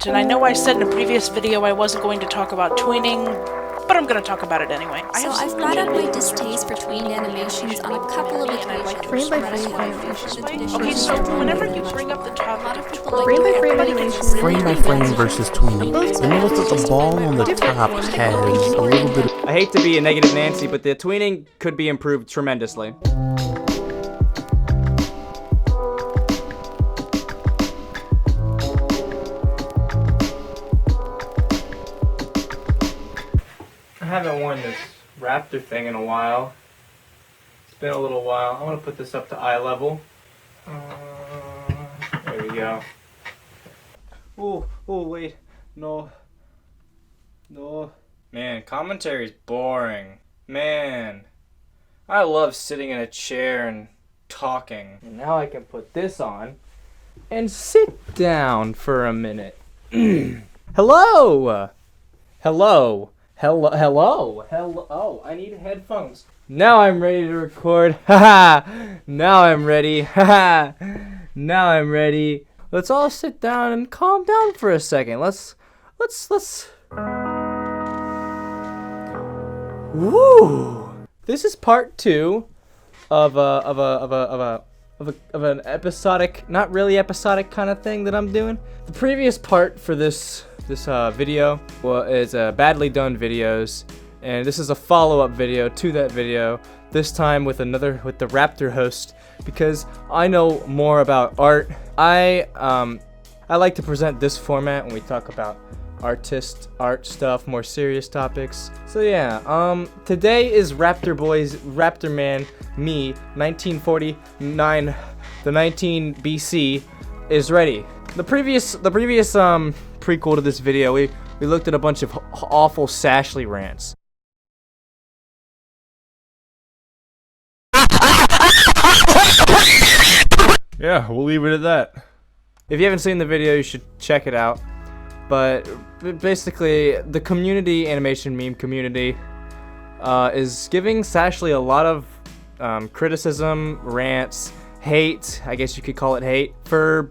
And I know I said in a previous video I wasn't going to talk about tweening, but I'm going to talk about it anyway. So I've brought up my distaste for tween animations on a couple of occasions. Frame by frame animation. Okay, so whenever you bring up the topic of Frame by frame animation. Frame by frame versus tweening. You notice that the ball on the top has a little bit of... I hate to be a negative Nancy, but the tweening could be improved tremendously. I haven't worn this raptor thing in a while. It's been a little while. I want to put this up to eye level. There we go. Oh, wait. No. Man, commentary's boring. Man. I love sitting in a chair and talking. And now I can put this on and sit down for a minute. Hello! Hello. Oh, I need headphones. Now I'm ready to record. Haha. Now I'm ready. Haha. Now I'm ready. Let's all sit down and calm down for a second. Let's. Woo! This is part 2 of an episodic, not really episodic kind of thing that I'm doing. The previous part for this video is badly done videos, and this is a follow-up video to that video, this time with the Raptor host, because I know more about art. I like to present this format when we talk about art stuff, more serious topics. So yeah, today is Raptor Boys, Raptor Man, me, 1949, the 19 BC is ready. The previous prequel to this video, we looked at a bunch of awful Sashley rants. Yeah, we'll leave it at that. If you haven't seen the video, you should check it out. But basically, the community, animation meme community, is giving Sashley a lot of criticism, rants, hate, I guess you could call it hate, for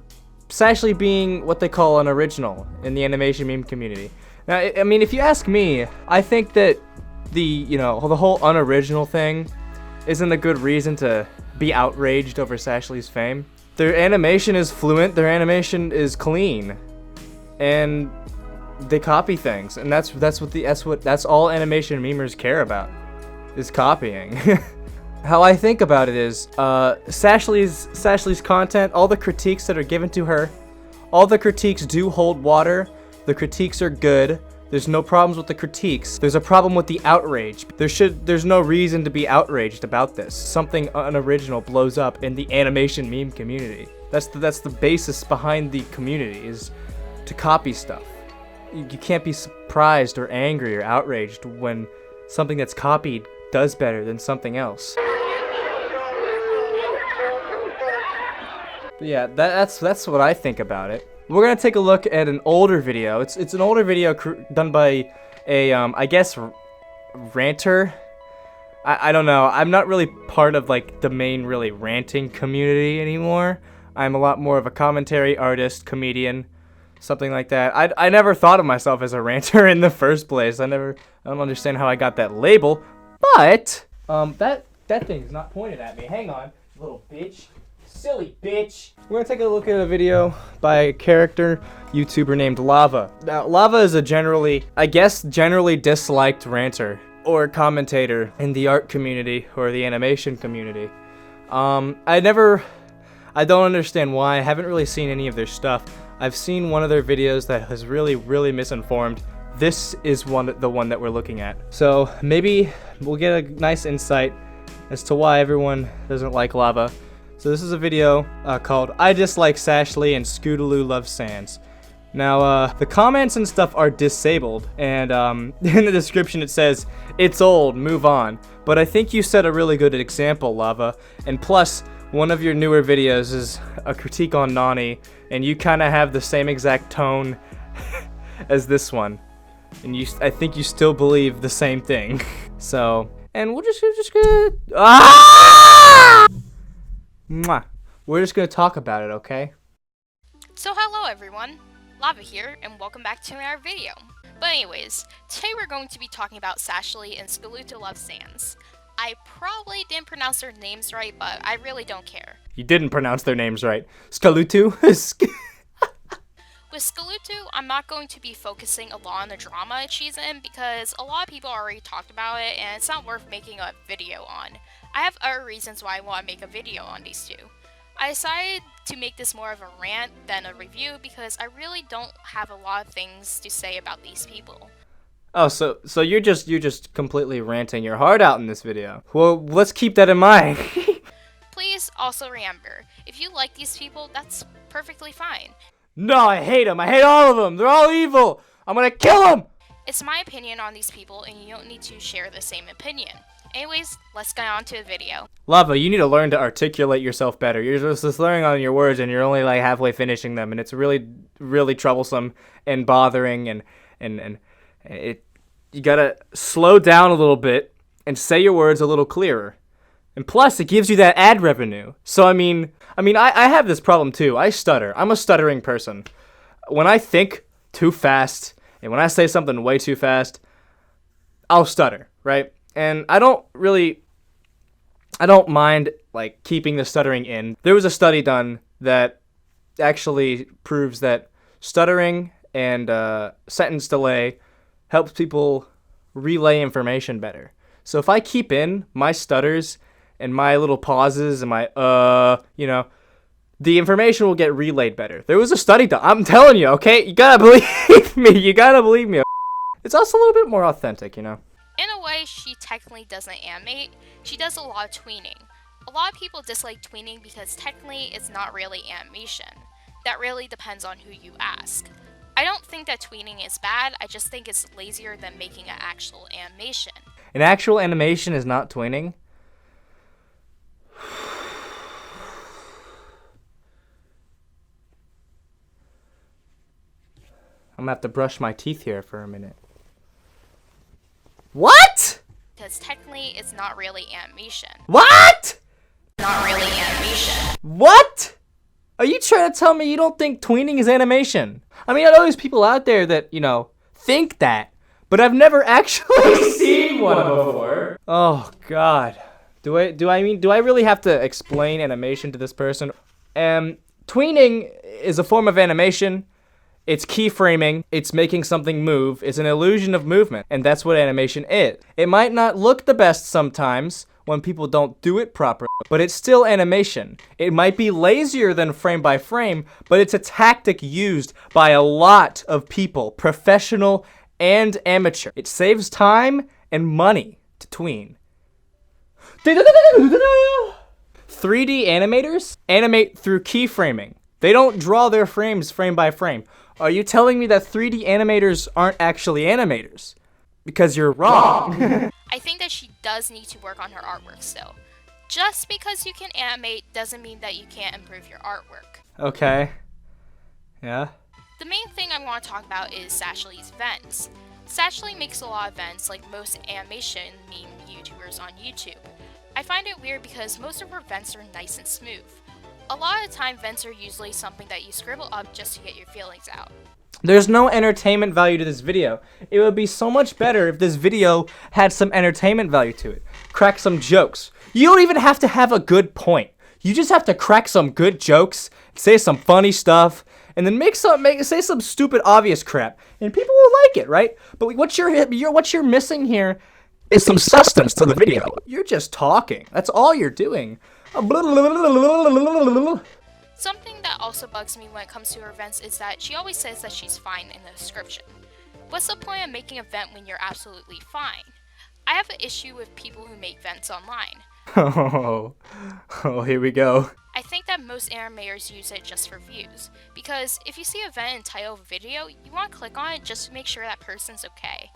Sashley being what they call an original in the animation meme community. Now, I mean, if you ask me, I think that the whole unoriginal thing isn't a good reason to be outraged over Sashley's fame. Their animation is fluent, their animation is clean, and they copy things, and that's all animation memers care about, is copying. How I think about it is, Sashley's content, all the critiques that are given to her, all the critiques do hold water. The critiques are good. There's no problems with the critiques. There's a problem with the outrage. There's no reason to be outraged about this. Something unoriginal blows up in the animation meme community. That's the basis behind the community, is to copy stuff. You can't be surprised or angry or outraged when something that's copied does better than something else. But yeah, that's what I think about it. We're gonna take a look at an older video. It's an older video done by a I guess ranter. I don't know. I'm not really part of like the main really ranting community anymore. I'm a lot more of a commentary artist, comedian, something like that. I never thought of myself as a ranter in the first place. I don't understand how I got that label. But that thing's not pointed at me. Hang on, little bitch. Silly bitch. We're gonna take a look at a video by a character YouTuber named Lava. Now, Lava is a generally disliked ranter or commentator in the art community or the animation community. I don't understand why. I haven't really seen any of their stuff. I've seen one of their videos that has really misinformed. This is the one that we're looking at. So maybe we'll get a nice insight as to why everyone doesn't like Lava. So this is a video called I Dislike Sashley and Scootaloo Loves Sans. Now, the comments and stuff are disabled, and in the description it says, "It's old, move on." But I think you set a really good example, Lava. And plus, one of your newer videos is a critique on Nani, and you kind of have the same exact tone as this one. And I think you still believe the same thing. So, and we're just gonna Mwah. We're just gonna talk about it, okay? So hello everyone. Lava here, and welcome back to our video. But anyways, today we're going to be talking about Sashley and Scootaloo Love Sands. I probably didn't pronounce their names right, but I really don't care. You didn't pronounce their names right. Scootaloo? With Scootaloo, I'm not going to be focusing a lot on the drama she's in because a lot of people already talked about it and it's not worth making a video on. I have other reasons why I want to make a video on these two. I decided to make this more of a rant than a review because I really don't have a lot of things to say about these people. Oh, so you're just completely ranting your heart out in this video. Well, let's keep that in mind. Please also remember, if you like these people, that's perfectly fine. No, I hate them. I hate all of them. They're all evil. I'm gonna kill them. It's my opinion on these people and you don't need to share the same opinion. Anyways, let's get on to the video. Lava, you need to learn to articulate yourself better. You're just learning on your words and you're only like halfway finishing them, and it's really, really troublesome and bothering, and you gotta slow down a little bit and say your words a little clearer. And plus, it gives you that ad revenue. So I mean, I have this problem too. I stutter. I'm a stuttering person. When I think too fast and when I say something way too fast, I'll stutter, right? And I don't mind like keeping the stuttering in. There was a study done that actually proves that stuttering and sentence delay helps people relay information better. So if I keep in my stutters and my little pauses and my the information will get relayed better. There was a study done. I'm telling you, okay? You gotta believe me. You gotta believe me. It's also a little bit more authentic, you know? In a way, she technically doesn't animate, she does a lot of tweening. A lot of people dislike tweening because technically it's not really animation. That really depends on who you ask. I don't think that tweening is bad, I just think it's lazier than making an actual animation. An actual animation is not tweening? I'm gonna have to brush my teeth here for a minute. What? Because technically it's not really animation. What? Not really animation. What? Are you trying to tell me you don't think tweening is animation? I mean, I know there's people out there that, think that, but I've never actually seen one before. Oh God. Do I really have to explain animation to this person? Tweening is a form of animation. It's keyframing, it's making something move, it's an illusion of movement, and that's what animation is. It might not look the best sometimes when people don't do it properly, but it's still animation. It might be lazier than frame by frame, but it's a tactic used by a lot of people, professional and amateur. It saves time and money to tween. 3D animators animate through keyframing. They don't draw their frames frame by frame. Are you telling me that 3D animators aren't actually animators? Because you're wrong. I think that she does need to work on her artwork still. Just because you can animate doesn't mean that you can't improve your artwork. Okay. Yeah? The main thing I want to talk about is Sashley's vents. Sashley makes a lot of vents like most animation meme YouTubers on YouTube. I find it weird because most of her vents are nice and smooth. A lot of the time, vents are usually something that you scribble up just to get your feelings out. There's no entertainment value to this video. It would be so much better if this video had some entertainment value to it. Crack some jokes. You don't even have to have a good point. You just have to crack some good jokes, say some funny stuff, and then say some stupid obvious crap, and people will like it, right? But what you're missing here is some substance to the video. You're just talking. That's all you're doing. Something that also bugs me when it comes to her vents is that she always says that she's fine in the description. What's the point of making a vent when you're absolutely fine? I have an issue with people who make vents online. Oh, here we go. I think that most animators use it just for views, because if you see a vent in title of a video, you want to click on it just to make sure that person's okay.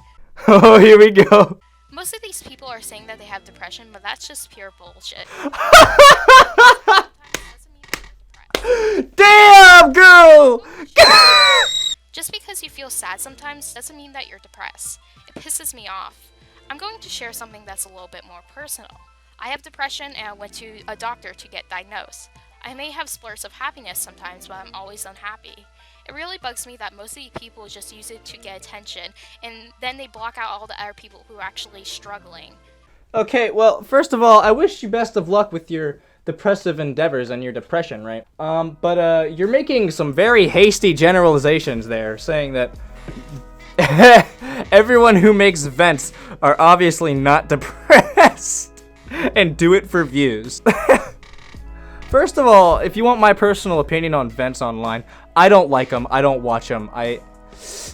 Oh, here we go. Most of these people are saying that they have depression, but that's just pure bullshit. Damn, girl! Just because you feel sad sometimes doesn't mean that you're depressed. It pisses me off. I'm going to share something that's a little bit more personal. I have depression and I went to a doctor to get diagnosed. I may have splurts of happiness sometimes, but I'm always unhappy. It really bugs me that most of the people just use it to get attention, and then they block out all the other people who are actually struggling. Okay, well, first of all, I wish you best of luck with your depressive endeavors and your depression, right? But you're making some very hasty generalizations there, saying that everyone who makes vents are obviously not depressed and do it for views. First of all, if you want my personal opinion on vents online, I don't like them. I don't watch them.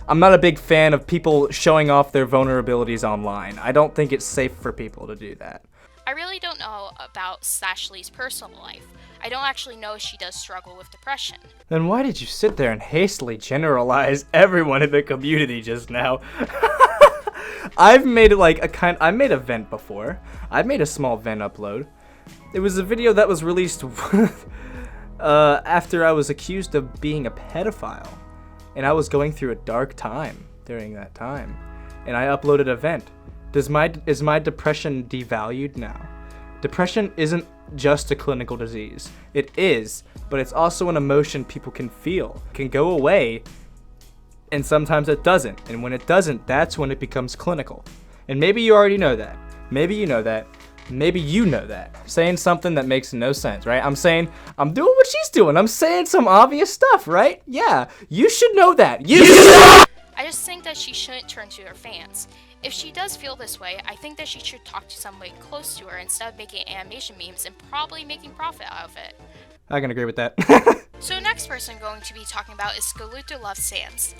I'm not a big fan of people showing off their vulnerabilities online. I don't think it's safe for people to do that. I really don't know about Sashley's personal life. I don't actually know if she does struggle with depression. Then why did you sit there and hastily generalize everyone in the community just now? I've made I made a vent before. I've made a small vent upload. It was a video that was released after I was accused of being a pedophile. And I was going through a dark time during that time. And I uploaded a vent. Is my depression devalued now? Depression isn't just a clinical disease. It is, but it's also an emotion people can feel. It can go away, and sometimes it doesn't. And when it doesn't, that's when it becomes clinical. And maybe you already know that. Maybe you know that. Maybe you know that. Saying something that makes no sense, right? I'm saying, I'm doing what she's doing. I'm saying some obvious stuff, right? Yeah, you should know that. You should. I just think that she shouldn't turn to her fans. If she does feel this way, I think that she should talk to somebody close to her instead of making animation memes and probably making profit out of it. I can agree with that. So the next person going to be talking about is Scootaloo Loves Sans.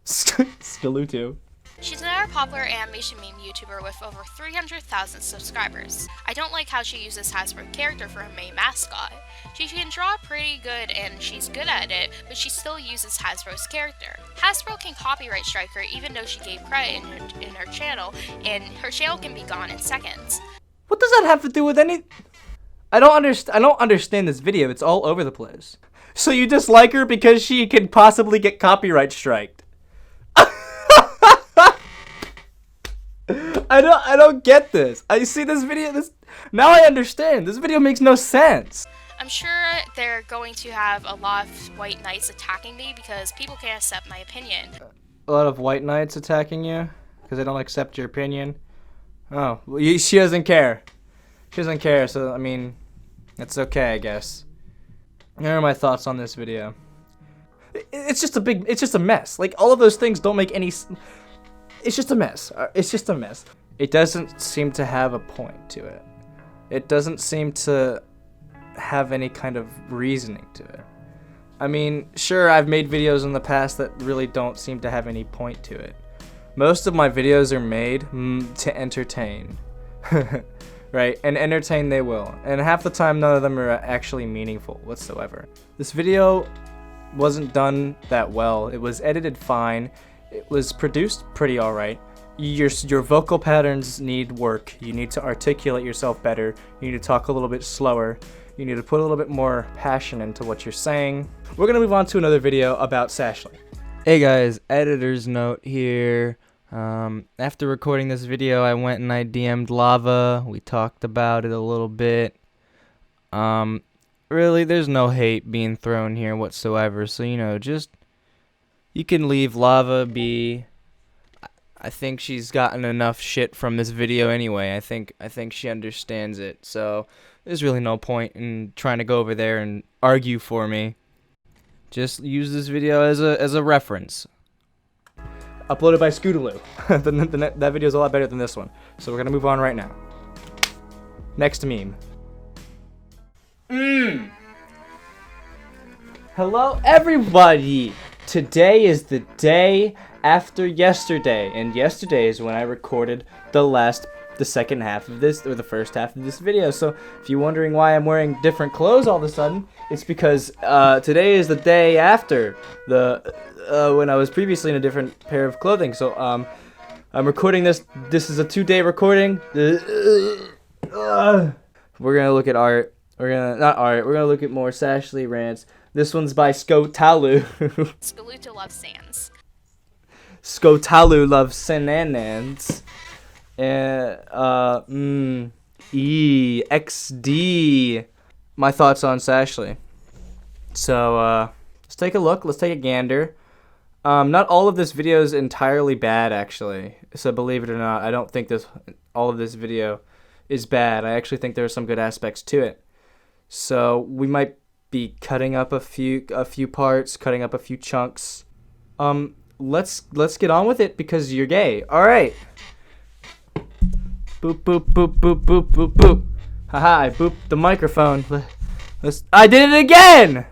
Scootaloo. She's another popular animation meme YouTuber with over 300,000 subscribers. I don't like how she uses Hasbro character for her main mascot. She can draw pretty good and she's good at it, but she still uses Hasbro's character. Hasbro can copyright strike her even though she gave credit in her channel, and her channel can be gone in seconds. What does that have to do with any... I don't understand this video. It's all over the place. So you dislike her because she can possibly get copyright striked? I don't get this. I see this video. Now I understand. This video makes no sense. I'm sure they're going to have a lot of white knights attacking me because people can't accept my opinion. A lot of white knights attacking you because they don't accept your opinion. Oh, well, she doesn't care. She doesn't care. So I mean, it's okay, I guess. Here are my thoughts on this video. It's just a mess. Like all of those things don't make any. It's just a mess. It's just a mess. It doesn't seem to have a point to it. It doesn't seem to have any kind of reasoning to it. I mean, sure, I've made videos in the past that really don't seem to have any point to it. Most of my videos are made to entertain. Right? And entertain they will. And half the time, none of them are actually meaningful whatsoever. This video wasn't done that well. It was edited fine. It was produced pretty alright. Your vocal patterns need work. You need to articulate yourself better. You need to talk a little bit slower. You need to put a little bit more passion into what you're saying. We're gonna move on to another video about Sashley. Hey guys, editor's note here. After recording this video, I went and I DM'd Lava. We talked about it a little bit. Really, there's no hate being thrown here whatsoever. So, you know, just... You can leave Lava be. I think she's gotten enough shit from this video anyway. I think she understands it. So there's really no point in trying to go over there and argue for me. Just use this video as a reference. Uploaded by Scootaloo. That video is a lot better than this one. So we're gonna move on right now. Next meme. Hello everybody! Today is the day after yesterday, and yesterday is when I recorded the second half of this, or the first half of this video. So if you're wondering why I'm wearing different clothes all of a sudden, it's because today is the day after when I was previously in a different pair of clothing. So I'm recording this. This is a 2-day recording. We're gonna look at art. We're gonna look at more Sashley rants. This one's by Scootaloo. Scootaloo Loves Sans. Scootaloo loves Sananans. XD. My thoughts on Sashley. So, Let's take a look. Let's take a gander. Not all of this video is entirely bad, actually. So believe it or not, I don't think all of this video is bad. I actually think there are some good aspects to it. So we might be cutting up a few parts, cutting up a few chunks. Let's get on with it because you're gay. All right. Boop boop boop boop boop boop boop. Haha! I booped the microphone. I did it again.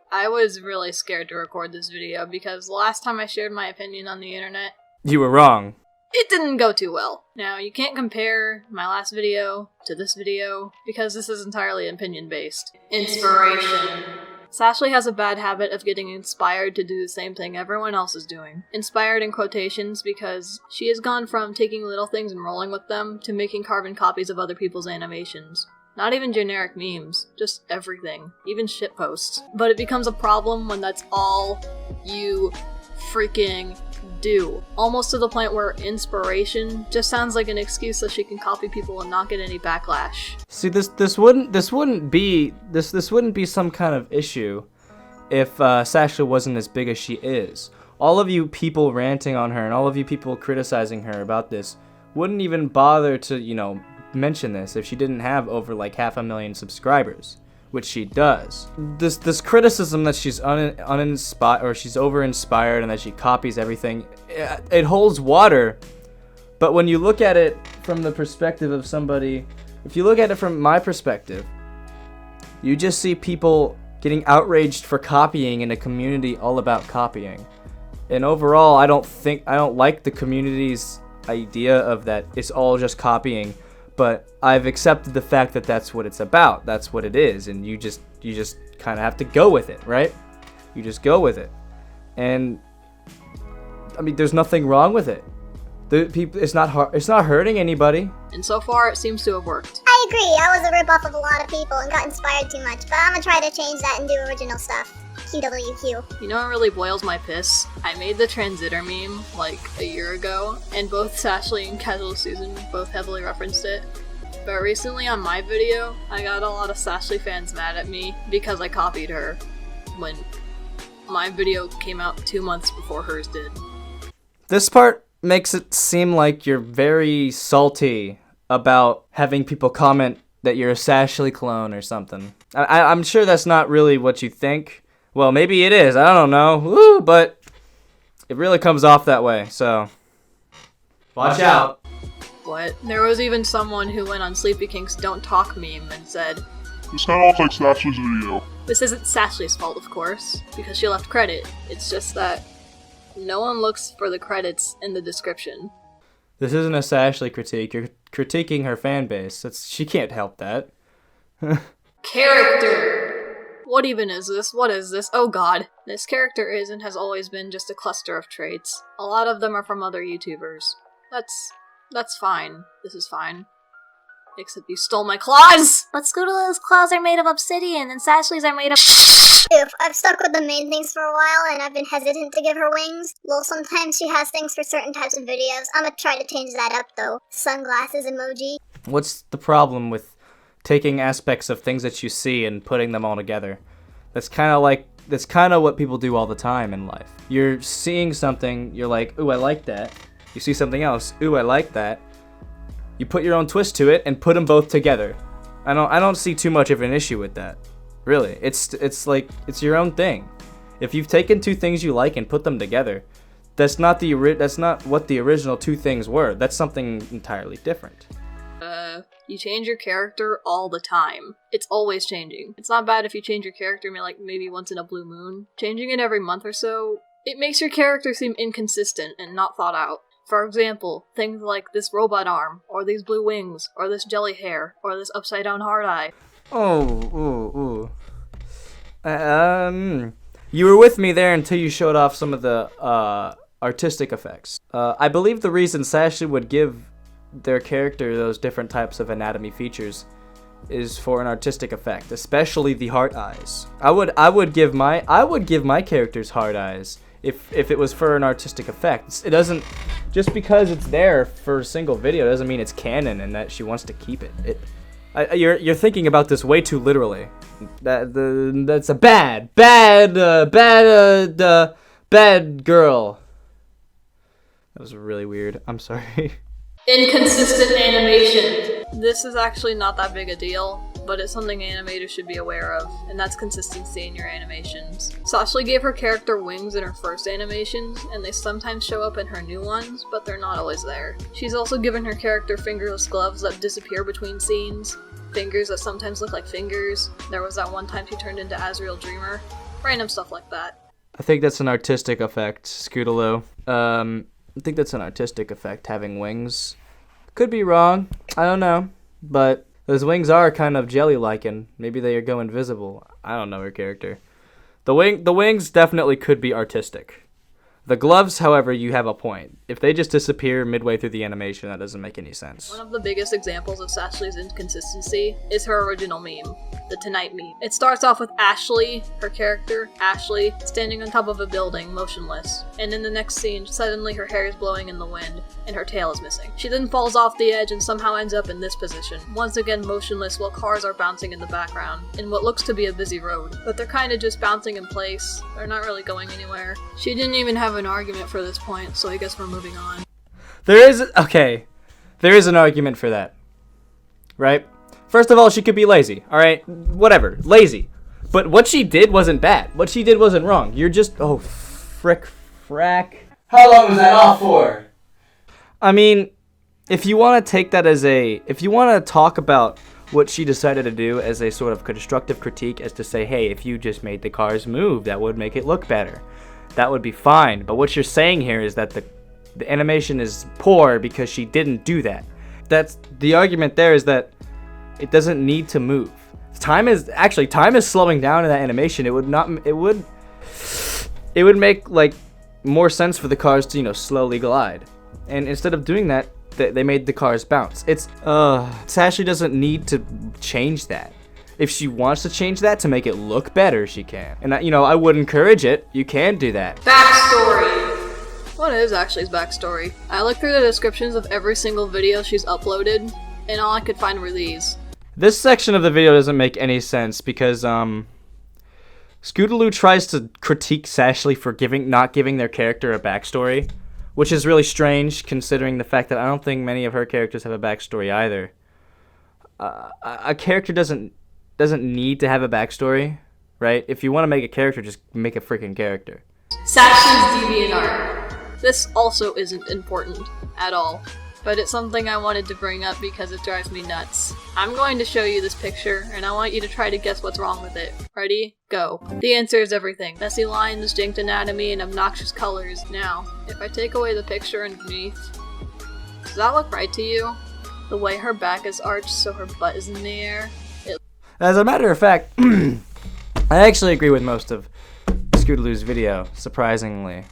I was really scared to record this video because the last time I shared my opinion on the internet, You were wrong. it didn't go too well. Now, you can't compare my last video to this video because this is entirely opinion-based. Inspiration. Sashley has a bad habit of getting inspired to do the same thing everyone else is doing. Inspired in quotations because she has gone from taking little things and rolling with them to making carbon copies of other people's animations. Not even generic memes, just everything, even shitposts. But it becomes a problem when that's all you freaking do. Almost to the point where inspiration just sounds like an excuse so she can copy people and not get any backlash. See, this wouldn't be some kind of issue if Sashley wasn't as big as she is. All of you people ranting on her and all of you people criticizing her about this wouldn't even bother to, mention this if she didn't have over like 500,000 subscribers, which she does. This criticism that she's uninspired or she's over-inspired and that she copies everything, it holds water. But when you look at it from the perspective of somebody, if you look at it from my perspective, you just see people getting outraged for copying in a community all about copying. And overall, I don't like the community's idea of that it's all just copying. But I've accepted the fact that that's what it's about. That's what it is, and you just kind of have to go with it, right? You just go with it, and I mean, there's nothing wrong with it. It's not hurting anybody. And so far, it seems to have worked. I agree. I was a ripoff of a lot of people and got inspired too much, but I'm gonna try to change that and do original stuff. QWQ. You know what really boils my piss? I made the Transitor meme like a year ago, and both Sashley and Casual Susan both heavily referenced it. But recently on my video, I got a lot of Sashley fans mad at me because I copied her when my video came out 2 months before hers did. This part makes it seem like you're very salty about having people comment that you're a Sashley clone or something. I'm sure that's not really what you think. Well, maybe it is. I don't know. Woo, but it really comes off that way, so watch out. What? There was even someone who went on Sleepy King's Don't Talk meme and said, This kinda looks like Sashley's video. this isn't Sashley's fault, of course, because she left credit. It's just that no one looks for the credits in the description. This isn't a Sashley critique. You're critiquing her fan base. She can't help that. Character! What even is this? What is this? Oh god. This character is and has always been just a cluster of traits. A lot of them are from other YouTubers. That's fine. This is fine. Except you stole my claws! But Scootaloo's claws are made of obsidian and Sashley's are made of Oof, I've stuck with the main things for a while and I've been hesitant to give her wings. Well, sometimes she has things for certain types of videos. I'm gonna try to change that up though. Sunglasses emoji. What's the problem with taking aspects of things that you see and putting them all together? That's kind of what people do all the time in life. You're seeing something, you're like, ooh, I like that. You see something else, ooh, I like that. You put your own twist to it and put them both together. I don't see too much of an issue with that. Really, it's like it's your own thing. If you've taken two things you like and put them together, that's not what the original two things were. That's something entirely different. You change your character all the time. It's always changing. It's not bad if you change your character maybe once in a blue moon. Changing it every month or so, it makes your character seem inconsistent and not thought out. For example, things like this robot arm, or these blue wings, or this jelly hair, or this upside down hard eye. Oh, you were with me there until you showed off some of the artistic effects. I believe the reason Sashley would give their character those different types of anatomy features is for an artistic effect, especially the heart eyes. I would give my characters heart eyes if it was for an artistic effect. It doesn't, just because it's there for a single video doesn't mean it's canon and that she wants to keep it. You're thinking about this way too literally. That's a bad girl. That was really weird. I'm sorry. Inconsistent animation. This is actually not that big a deal, but it's something animators should be aware of, and that's consistency in your animations. Sashley gave her character wings in her first animations, and they sometimes show up in her new ones, but they're not always there. She's also given her character fingerless gloves that disappear between scenes, fingers that sometimes look like fingers. There was that one time she turned into Azrael Dreamer. Random stuff like that. I think that's an artistic effect, Scootaloo. I think that's an artistic effect, having wings. Could be wrong, I don't know, but those wings are kind of jelly-like, and maybe they go invisible. I don't know her character. The wings definitely could be artistic. The gloves, however, you have a point. If they just disappear midway through the animation, that doesn't make any sense. One of the biggest examples of Sashley's inconsistency is her original meme, the Tonight meme. It starts off with Ashley, her character, Ashley, standing on top of a building, motionless. And in the next scene, suddenly her hair is blowing in the wind, and her tail is missing. She then falls off the edge and somehow ends up in this position, once again motionless while cars are bouncing in the background, in what looks to be a busy road. But they're kinda just bouncing in place, they're not really going anywhere. She didn't even have an argument for this point, so I guess we're moving on. There is an argument for that, right? First of all, she could be lazy, alright? Whatever, lazy. But what she did wasn't bad. What she did wasn't wrong. You're just, oh, frack. How long was that off for? I mean, if you want to take that as if you want to talk about what she decided to do as a sort of constructive critique, as to say, hey, if you just made the cars move, that would make it look better. That would be fine. But what you're saying here is that the animation is poor because she didn't do that. That's the argument there, is that it doesn't need to move. Time is slowing down in that animation. It would make like more sense for the cars to, you know, slowly glide. And instead of doing that, they made the cars bounce. Sashley doesn't need to change that. If she wants to change that to make it look better, she can. And I would encourage it. You can do that. Backstory! What is Ashley's backstory? I looked through the descriptions of every single video she's uploaded, and all I could find were these. This section of the video doesn't make any sense because Scootaloo tries to critique Sashley for not giving their character a backstory, which is really strange considering the fact that I don't think many of her characters have a backstory either. A character doesn't need to have a backstory, right? If you want to make a character, just make a freaking character. Sashley's DeviantArt. This also isn't important at all, but it's something I wanted to bring up because it drives me nuts. I'm going to show you this picture, and I want you to try to guess what's wrong with it. Ready? Go. The answer is everything. Messy lines, janked anatomy, and obnoxious colors. Now, if I take away the picture underneath, does that look right to you? The way her back is arched so her butt is in the air? As a matter of fact, I actually agree with most of Scootaloo's video, surprisingly.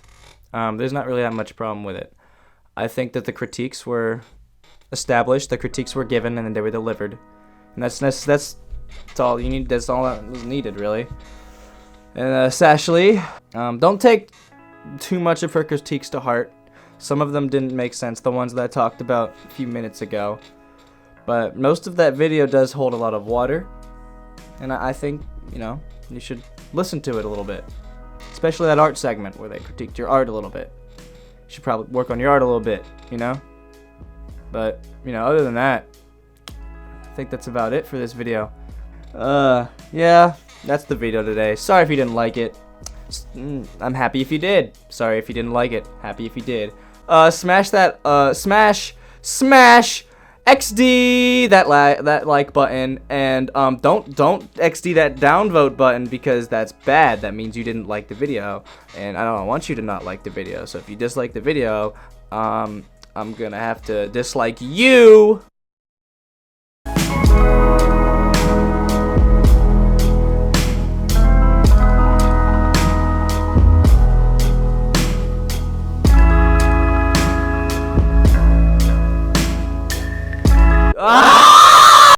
There's not really that much problem with it. I think that the critiques were established, the critiques were given, and then they were delivered. And that's all you need. That's all that was needed, really. And Sashley, don't take too much of her critiques to heart. Some of them didn't make sense, the ones that I talked about a few minutes ago. But most of that video does hold a lot of water. And I think, you should listen to it a little bit. Especially that art segment where they critiqued your art a little bit. You should probably work on your art a little bit, But, other than that, I think that's about it for this video. Yeah, that's the video today. Sorry if you didn't like it. I'm happy if you did. Sorry if you didn't like it. Happy if you did. Smash that, smash XD that like button, and don't XD that downvote button, because that's bad. That means you didn't like the video, and I don't want you to not like the video. So if you dislike the video, I'm gonna have to dislike you.